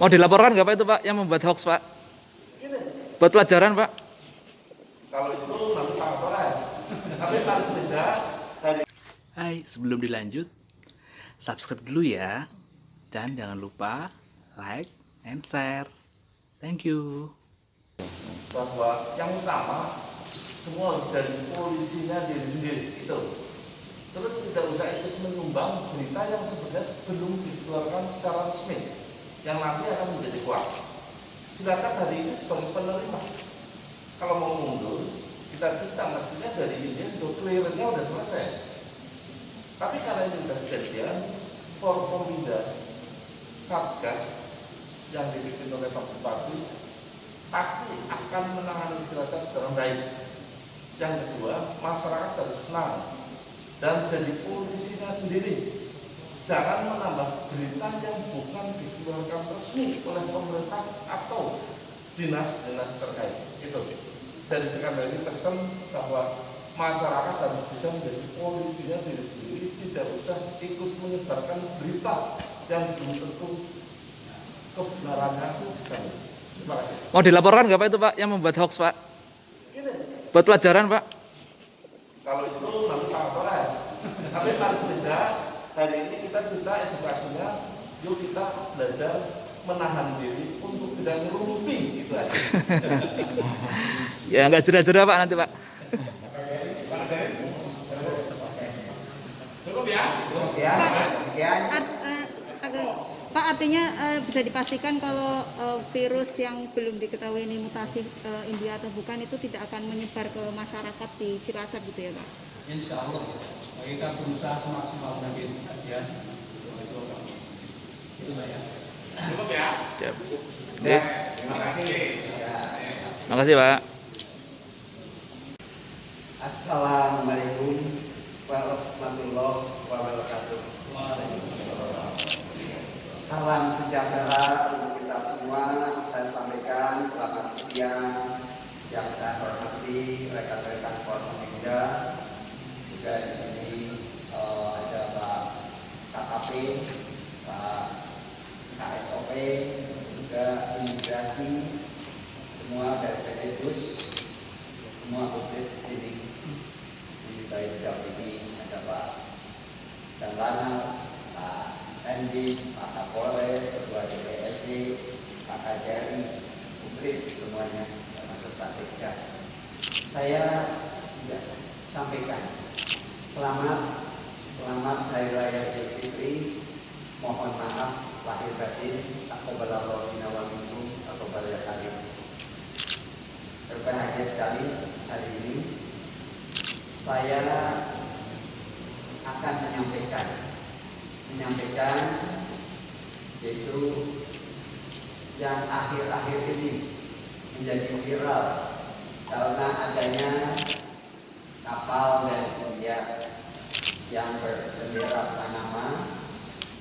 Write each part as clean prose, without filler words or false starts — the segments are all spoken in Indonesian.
Mau dilaporkan nggak Pak itu Pak yang membuat hoax Pak? Buat pelajaran Pak? Kalau itu nanti Pak Kapolres. Tapi paling tidak dari. Hai, sebelum dilanjut, subscribe dulu ya. Dan jangan lupa like and share. Thank you. Bahwa yang utama semua harus dari polisinya diri sendiri itu. Terus tidak usah ikut menyumbang berita yang sebenarnya belum dikeluarkan secara resmi, yang nanti akan menjadi kuat. Silakan hari ini sebagai penerima. Kalau mau mundur, kita cerita mestinya dari ini clearnya udah selesai. Tapi karena ini sudah kejadian, Forkompinda Satgas yang dipimpin oleh Pak Bupati pasti akan menangani masyarakat dengan baik. Yang kedua, masyarakat harus tenang dan jadi polisinya sendiri. Jangan menambah berita yang bukan dikeluarkan resmi oleh pemerintah atau dinas-dinas terkait. Itu. Jadi sekali lagi pesan bahwa masyarakat harus bisa menjadi polisinya diri sendiri, tidak usah ikut menyebarkan berita yang belum tentu kebenarannya. Terima kasih. Mau dilaporkan nggak Pak itu Pak yang membuat hoax Pak? Buat pelajaran Pak? Kalau itu nanti Pak Kapolres. Tapi paling tidak hari ini kita cerita edukasinya, yuk kita belajar menahan diri untuk tidak ngerumpi itu aja. Ya nggak jera-jera Pak nanti Pak. Cukup ya? Pak, artinya bisa dipastikan kalau virus yang belum diketahui ini mutasi India atau bukan itu tidak akan menyebar ke masyarakat di Cilacap gitu ya Pak? Insya Allah kita berusaha semaksimal mungkin ya. Itu Pak ya. Cukup ya? Siap. Ya, terima kasih. Makasih Pak. Assalamualaikum warahmatullahi wabarakatuh. Salam sejahtera untuk kita semua. Saya sampaikan selamat siang yang saya hormati rekan-rekan Forkompinda. Juga di sini ada Pak KKP, Pak KSOP, juga imigrasi, semua dari PDDUS, semua update di sini. Jadi saya juga ini ada Pak Danlana, Pak Endi, Pak Kapolres, Ketua DPRD, Pak Kajari, publik semuanya, termasuk Pak Sekda. Saya juga sampaikan selamat Hari Raya Idul Fitri. Mohon maaf lahir batin, taqabbalallahu minna wa minkum, taqabbal ya karim. Berbahagia sekali hari ini saya akan menyampaikan yaitu yang akhir-akhir ini menjadi viral karena adanya kapal dari India yang berbendera Panama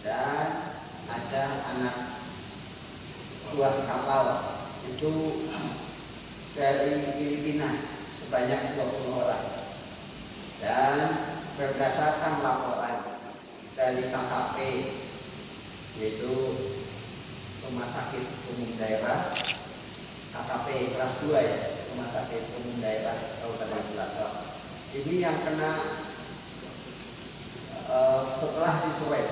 dan ada anak buah kapal itu dari Filipina sebanyak 20 orang. Dan berdasarkan laporan dari KKP, yaitu Rumah Sakit Umum Daerah, KKP kelas 2 ya, Rumah Sakit Umum Daerah Kabupaten Cilacap. Ini yang kena setelah di swab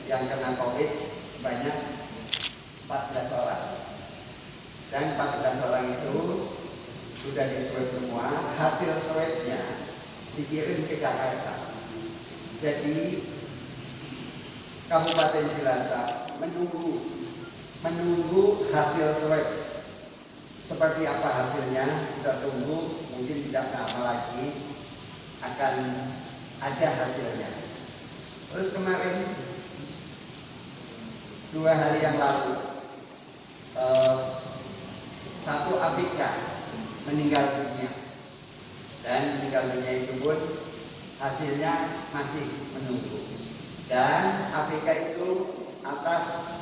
yang kena COVID sebanyak 14 orang. Dan 14 orang itu sudah di swab semua, hasil swabnya dikirim ke Jakarta. Jadi Kabupaten Cilacap menunggu hasil swab. Seperti apa hasilnya kita tunggu, mungkin tidak lama lagi akan ada hasilnya. Terus kemarin 2 hari yang lalu satu ABK meninggal dunia, dan meninggal dunia itu pun hasilnya masih menunggu. Dan ABK itu atas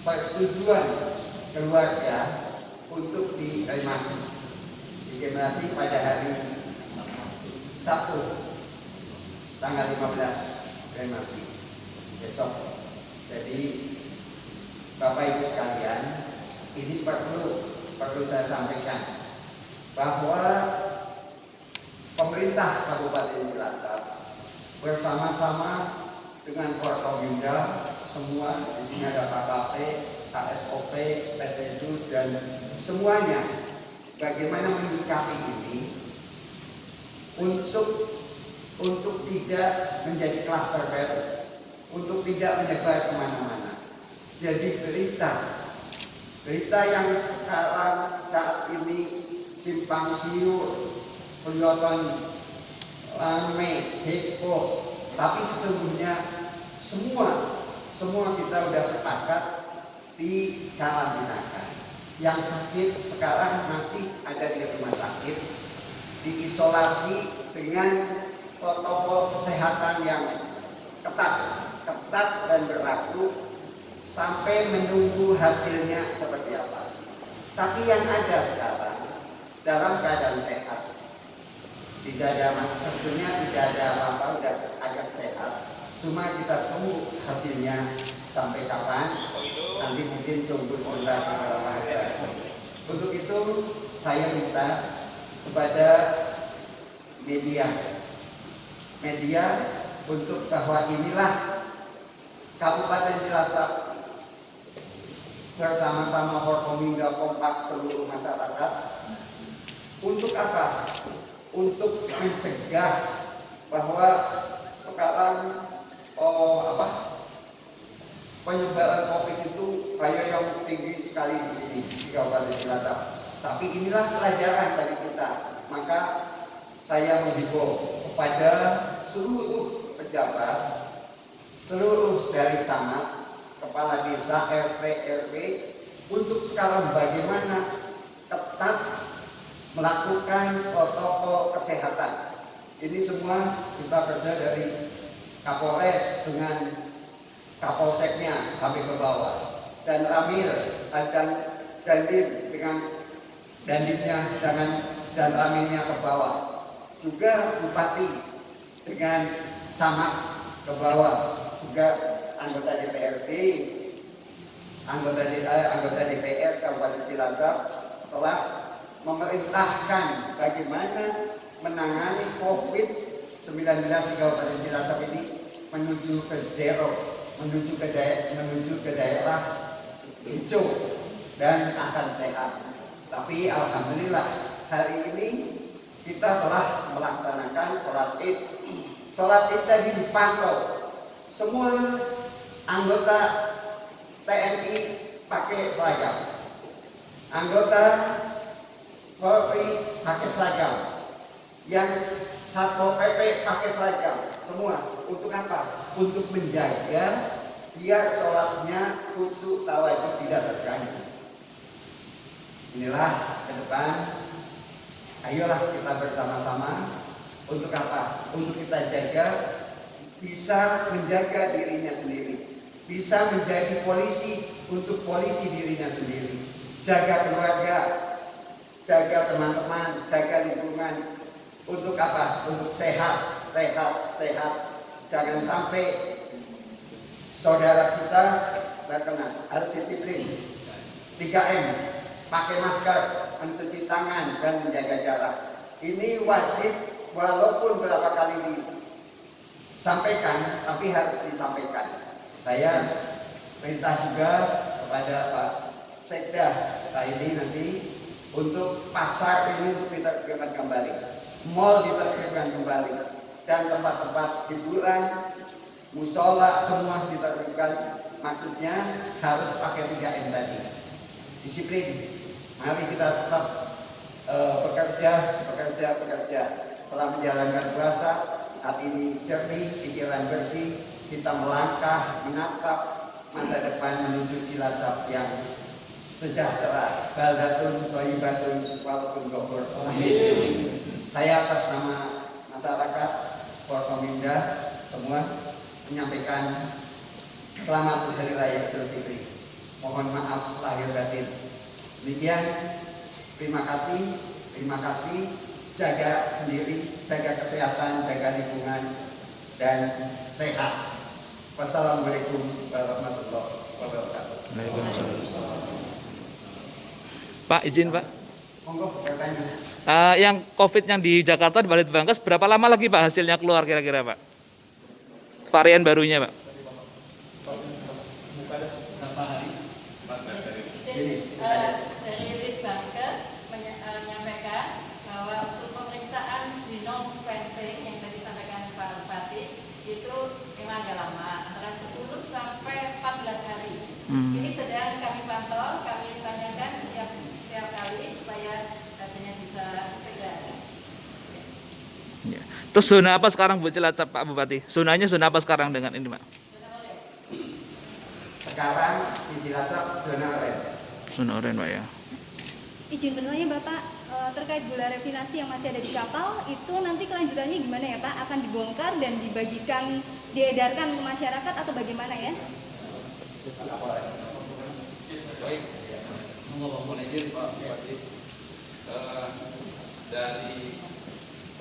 persetujuan keluarga untuk dikremasi pada hari Sabtu tanggal 15 kremasi besok. Jadi Bapak Ibu sekalian, ini perlu saya sampaikan bahwa pemerintah Kabupaten Cilacap bersama-sama dengan Forkominda semua, di sini ada KKP, KSOP, PT Dus dan semuanya, bagaimana menyikapi ini untuk tidak menjadi klaster baru, untuk tidak menyebar kemana-mana. Jadi berita yang sekarang saat ini simpang siur, kelihatan rame, heboh, tapi sesungguhnya semua kita sudah sepakat di karantina. Yang sakit sekarang masih ada di rumah sakit, diisolasi dengan protokol kesehatan yang ketat dan berlaku sampai menunggu hasilnya seperti apa. Tapi yang ada sekarang dalam keadaan sehat, sebetulnya tidak ada apa-apa, sudah agak sehat. Cuma kita tunggu hasilnya sampai kapan. Nanti mungkin tunggu sebentar beberapa hari. Untuk itu saya minta kepada media untuk bahwa inilah Kabupaten Cilacap bersama-sama Forkominda kompak seluruh masyarakat untuk apa? Untuk mencegah bahwa sekarang penyebaran COVID itu yang tinggi sekali di sini di Kabupaten Cilacap. Tapi inilah pelajaran bagi kita. Maka saya menghimbau kepada seluruh pejabat, seluruh dari camat, kepala desa, RT, RW, untuk sekarang bagaimana tetap melakukan protokol kesehatan. Ini semua kita kerja dari Kapolres dengan Kapolseknya sampai ke bawah, dan Ramil dan Dandim dengan Dandimnya dan Ramilnya ke bawah, juga Bupati dengan Camat ke bawah, juga anggota DPRD, anggota DPR Kabupaten Cilacap telah memerintahkan bagaimana menangani COVID-19 di Kabupaten Cilacap ini menuju ke zero, menuju ke daerah hijau dan akan sehat. Tapi alhamdulillah hari ini kita telah melaksanakan sholat Id. Sholat Id tadi dipantau, semua anggota TNI pakai seragam, anggota Polri pakai seragam, yang Satpol PP pakai seragam, semua. Untuk apa? Untuk menjaga biar sholatnya khusyuk tawadhu tidak terganggu. Inilah ke depan, ayolah kita bersama-sama untuk apa? Untuk kita jaga, bisa menjaga dirinya sendiri, bisa menjadi polisi untuk polisi dirinya sendiri, jaga keluarga, jaga teman-teman, jaga lingkungan. Untuk apa? Untuk sehat. Jangan sampai saudara kita terkena. Harus disiplin. 3M, pakai masker, mencuci tangan, dan menjaga jarak. Ini wajib walaupun berapa kali disampaikan, tapi harus disampaikan. Saya perintah juga kepada Pak Sekda ini nanti untuk pasar ini untuk ditertibkan kembali, mal ditertibkan kembali, dan tempat-tempat hiburan, musola semua ditertibkan. Maksudnya harus pakai 3M tadi. Disiplin. Mari kita tetap bekerja. Setelah menjalankan puasa, hati ini jernih, pikiran bersih, kita melangkah, menatap masa depan menuju Cilacap yang sejahtera. Baldatun thayyibatun walaupun ghafur. Amin. Saya atas nama masyarakat Forkominda semua menyampaikan selamat Hari Raya Idul Fitri. Mohon maaf lahir batin. Demikian, terima kasih. Jaga sendiri, jaga kesehatan, jaga lingkungan, dan sehat. Wassalamualaikum warahmatullahi wabarakatuh. wabarakatuh. Pak, izin Pak. Monggo bertanya. Yang COVID yang di Jakarta di Balitbangkes berapa lama lagi Pak hasilnya keluar kira-kira Pak? Varian barunya Pak? Dari Litbangkes menyampaikan bahwa untuk pemeriksaan genome sequencing yang tadi disampaikan Pak Bupati itu memang agak lama, antara 10 sampai 14 hari. Ini sedang kami pantau, kami tanyakan setiap kali supaya hasilnya bisa segera. Ya. Terus zona apa sekarang Bu Cilacap Pak Bupati? Zonanya zona apa sekarang dengan ini Pak? Sekarang di Cilacap zona oranye. Zona oranye Pak ya. Izin bertanya Bapak, terkait gula rafinasi yang masih ada di kapal, itu nanti kelanjutannya gimana ya Pak? Akan dibongkar dan dibagikan, diedarkan ke masyarakat atau bagaimana ya? Baik, mohon izin Pak Bupati. Dari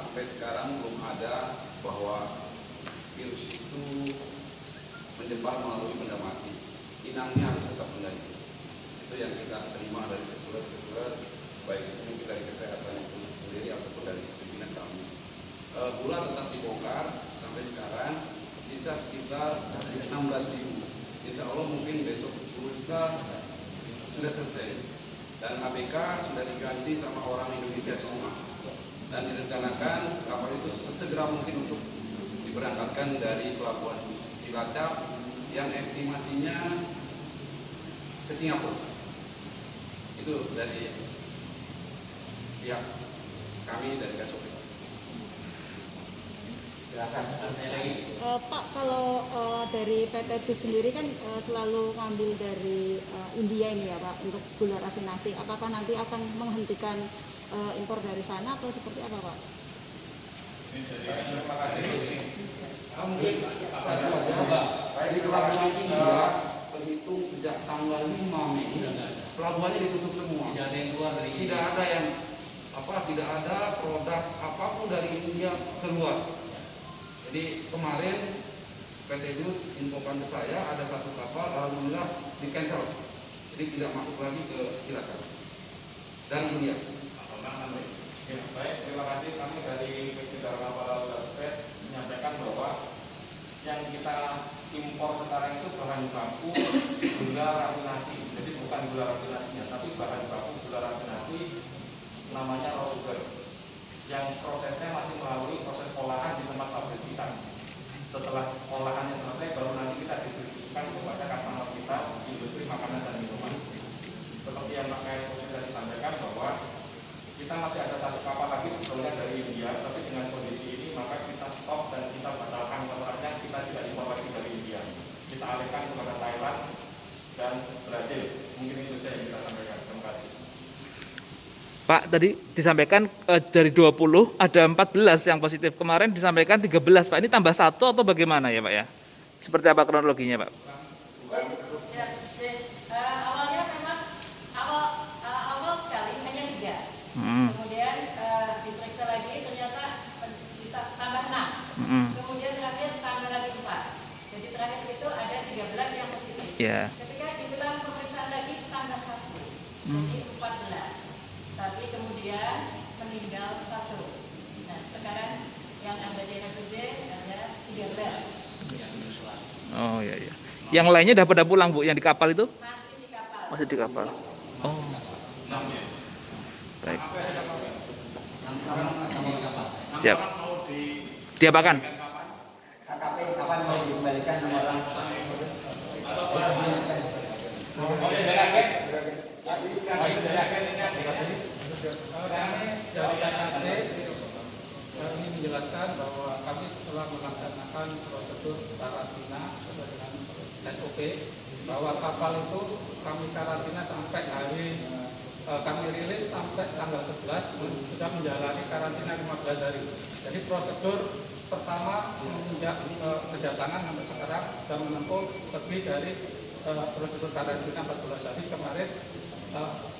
sampai sekarang belum ada bahwa virus itu menyebar melalui benda mati. Inangnya harus tetap benda itu. Itu yang kita terima dari sekuler, baik itu mungkin dari kesehatan itu sendiri ataupun dari pimpinan kami. Gula tetap dibongkar sampai sekarang, sisa sekitar 16.000. Insya Allah mungkin besok lusa sudah selesai. Dan ABK sudah diganti sama orang Indonesia semua. Dan direncanakan kapal itu sesegera mungkin untuk diberangkatkan dari pelabuhan Cilacap yang estimasinya ke Singapura. Itu dari pihak kami dari KSOP. Silakan. Pak, kalau dari PT BIS sendiri kan selalu ngambil dari India ini ya Pak untuk gula rafinasi. Apakah nanti akan menghentikan impor dari sana atau seperti apa Pak? Mungkin satu aja. Di pelabuhan India terhitung sejak tanggal 5 Mei pelabuhannya ditutup semua. Tidak ada yang keluar dari Tidak ada yang tidak ada produk apapun dari India keluar. Jadi kemarin PT Jus infokan ke saya ada satu kapal alhamdulillah di cancel. Jadi tidak masuk lagi ke Cilacap dari India. Ya, baik, terima kasih. Kami dari PT Dharma Para Survey menyampaikan bahwa yang kita impor sekarang itu bahan baku gula rafinasi. Jadi bukan gula rafinasinya, tapi bahan baku gula rafinasi namanya raw sugar. Yang prosesnya masih melalui proses olahan di tempat pabrik kita. Setelah olahannya selesai, baru nanti kita distribusikan kepada customer kita di industri makanan dan minuman. Seperti yang Pak KSOP tadi sampaikan bahwa kita masih ada satu kapal lagi sebetulnya dari India, tapi dengan kondisi ini maka kita stop dan kita batalkan kontraknya, kita tidak impor lagi dari India. Kita alihkan kepada Thailand dan Brazil. Mungkin itu saja yang kita sampaikan. Terima kasih. Pak, tadi disampaikan dari 20 ada 14 yang positif. Kemarin disampaikan 13 Pak. Ini tambah 1 atau bagaimana ya Pak ya? Seperti apa kronologinya Pak? Awalnya memang awal sekali hanya 3. Kemudian diperiksa lagi ternyata kita tambah 6. Kemudian terakhir tambah lagi 4. Jadi terakhir itu ada 13 yang positif. Ya. Ketika dibilang pemeriksaan lagi tambah 1. Jadi 14. Tapi kemudian meninggal 1. Nah sekarang yang ada di RSUD ada 13. Oh iya iya. Yang lainnya udah pada pulang Bu, yang di kapal itu? Masih di kapal. Masih di kapal. Oh. Baik. Siap. Diapakan? KKP kapan mau dikembalikan nomor ini menjelaskan bahwa kami telah melaksanakan prosedur karantina sesuai dengan SOP, bahwa kapal itu kami karantina sampai kami rilis sampai tanggal 11 sudah menjalani karantina 15 hari. Jadi prosedur pertama semenjak kedatangan sampai sekarang sudah menempuh lebih dari prosedur karantina 14 hari. Kemarin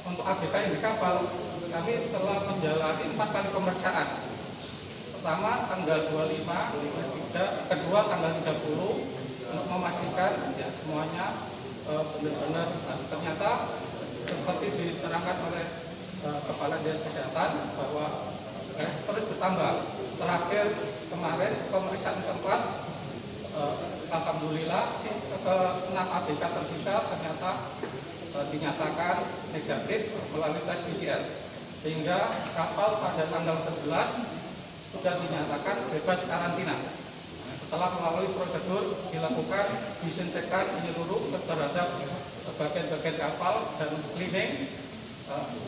untuk ABK yang di kapal kami telah menjalani 4 kali pemeriksaan. Pertama tanggal 25, kedua tanggal 30 untuk memastikan ya, semuanya benar-benar ternyata seperti diterangkan oleh Kepala Dinas Kesehatan bahwa terus bertambah. Terakhir kemarin pemeriksaan keempat, alhamdulillah 6 ABK tersisa ternyata dinyatakan negatif melalui tes PCR, sehingga kapal pada tanggal 11 sudah dinyatakan bebas karantina. Setelah melalui prosedur dilakukan disinfektan menyeluruh terhadap bagian-bagian kapal dan cleaning,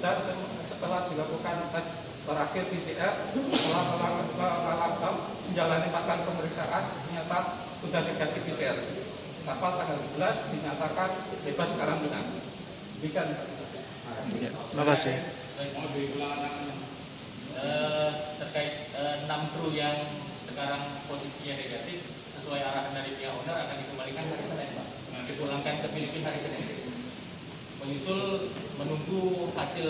dan setelah dilakukan tes terakhir PCR, setelah menjalani 4 kali pemeriksaan ternyata sudah negatif PCR. Kapal tanggal 11 dinyatakan bebas karantina. Demikian. Terima kasih. Terkait 6 kru yang sekarang posisinya negatif sesuai arahan dari pihak owner akan dikembalikan hari Senin, Pak. Dipulangkan ke Filipina hari Senin. Menyusul menunggu hasil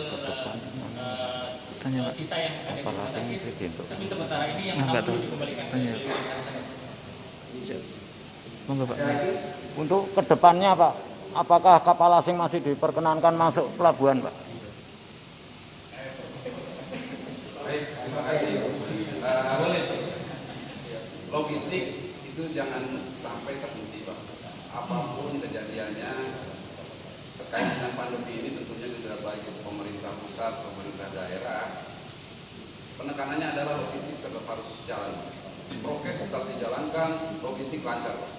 sisa yang ada di rumah sakit. Tapi sementara ini yang 6 kru dikembalikan ke Filipina hari Senin. Monggo Pak. Untuk kedepannya Pak, apakah kapal asing masih diperkenankan masuk pelabuhan Pak? Baik, terima kasih. Logistik itu jangan sampai terhenti Pak. Apapun kejadiannya terkait dengan pandemi ini tentunya juga baik itu pemerintah pusat, pemerintah daerah. Penekanannya adalah logistik tetap harus jalan. Prokes tetap dijalankan, logistik lancar Pak.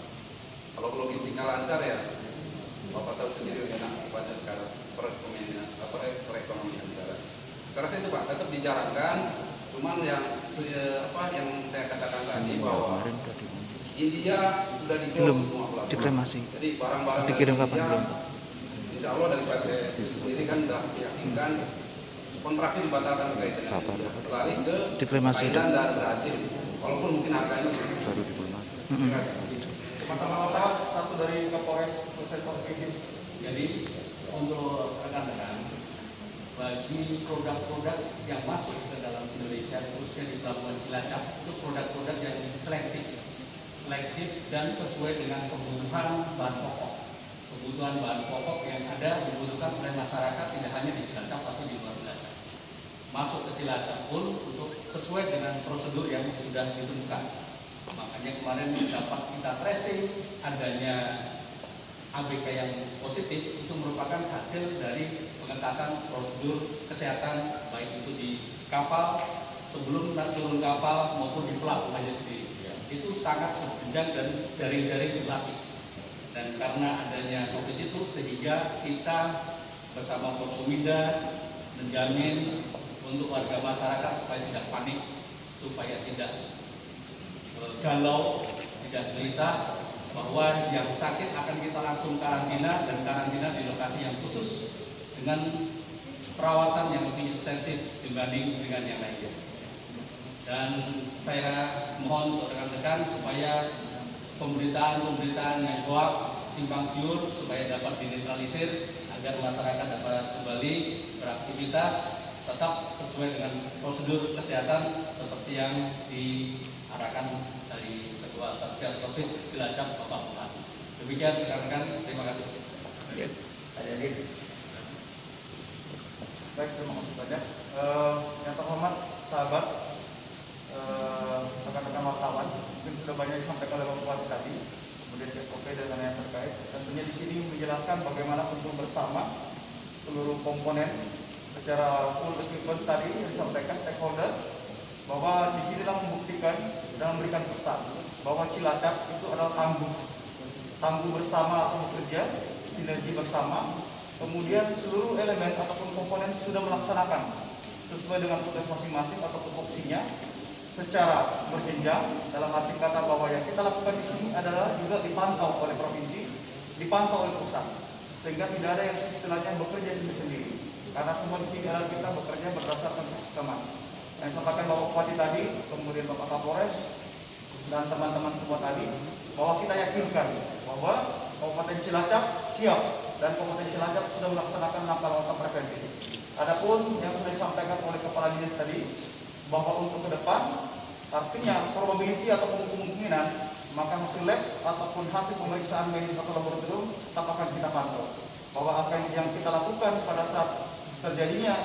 Kalau logistiknya lancar ya Bapak tahu sendiri enak pada negara perekonomian negara. Saya rasa itu Pak tetap dijalankan. Cuman yang saya katakan tadi bahwa India sudah di-close semua pelabuhan. Dikremasi. Jadi barang-barang Dikirim dari kapan India, belum? Insya Allah dari PT sendiri kan sudah meyakinkan kontraknya dibatalkan terkait dengan India. Berlari ke Dikremasi. Thailand dan Brasil. Walaupun mungkin harganya Baru dikremasi. Terima kasih. Pertama-tama satu dari Kapolres Sektor Krisis. Jadi untuk rekan-rekan, bagi produk-produk yang masuk ke dalam Indonesia khususnya di Pelabuhan Cilacap itu produk-produk yang selektif dan sesuai dengan kebutuhan bahan pokok. Kebutuhan bahan pokok yang ada dibutuhkan oleh masyarakat tidak hanya di Cilacap tapi di luar Cilacap. Masuk ke Cilacap pun untuk sesuai dengan prosedur yang sudah ditentukan. Makanya kemarin dapat kita tracing adanya ABK yang positif itu merupakan hasil dari pengetatan prosedur kesehatan baik itu di kapal sebelum turun kapal maupun di pelabuhannya sendiri. Itu sangat berjenjang dan jaring-jaring berlapis. Dan karena adanya COVID itu sehingga kita bersama Forkominda menjamin untuk warga masyarakat supaya tidak panik, supaya tidak galau, tidak gelisah, bahwa yang sakit akan kita langsung karantina dan karantina di lokasi yang khusus dengan perawatan yang lebih ekstensif dibanding dengan yang lainnya. Dan saya mohon untuk rekan-rekan supaya pemberitaan-pemberitaan yang hoax, simpang siur supaya dapat dinetralisir agar masyarakat dapat kembali beraktivitas tetap sesuai dengan prosedur kesehatan seperti yang diarahkan dari Ketua Satgas Covid Cilacap Bapak Bupati. Demikian rekan-rekan, terima kasih. Baik, terima kasih banyak. Yang terhormat sahabat, rekan-rekan wartawan, mungkin sudah banyak disampaikan oleh Bapak Bupati tadi, kemudian SOP dan lain-lain terkait. Tentunya di sini menjelaskan bagaimana untuk bersama seluruh komponen secara full equipment tadi yang disampaikan stakeholder, bahwa di sinilah membuktikan dan memberikan pesan bahwa Cilacap itu adalah tangguh bersama atau bekerja, sinergi bersama. Kemudian seluruh elemen ataupun komponen sudah melaksanakan sesuai dengan tugas masing-masing atau tupoksinya secara berjenjang, dalam arti kata bahwa yang kita lakukan di sini adalah juga dipantau oleh provinsi, dipantau oleh pusat, sehingga tidak ada yang istilahnya bekerja sendiri-sendiri, karena semua di sini adalah kita bekerja berdasarkan kesepahaman. Yang disampaikan Bapak Bupati tadi, kemudian Bapak Kapolres dan teman-teman semua tadi, bahwa kita yakinkan bahwa Kabupaten Cilacap siap dan Kabupaten Cilacap sudah melaksanakan langkah-langkah preventif. Adapun yang sudah disampaikan oleh Kepala Dinas tadi, bahwa untuk ke depan artinya probability atau kemungkinan maka hasil lab ataupun hasil pemeriksaan medis atau laboratorium tetap akan kita pantau. Bahwa apa yang kita lakukan pada saat terjadinya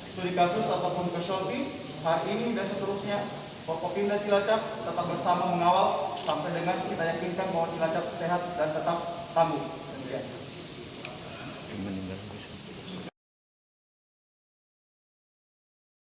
studi kasus ataupun casualty hari ini dan seterusnya, Forkopimda Cilacap tetap bersama mengawal sampai dengan kita yakinkan bahwa Cilacap sehat dan tetap tangguh. Demikian.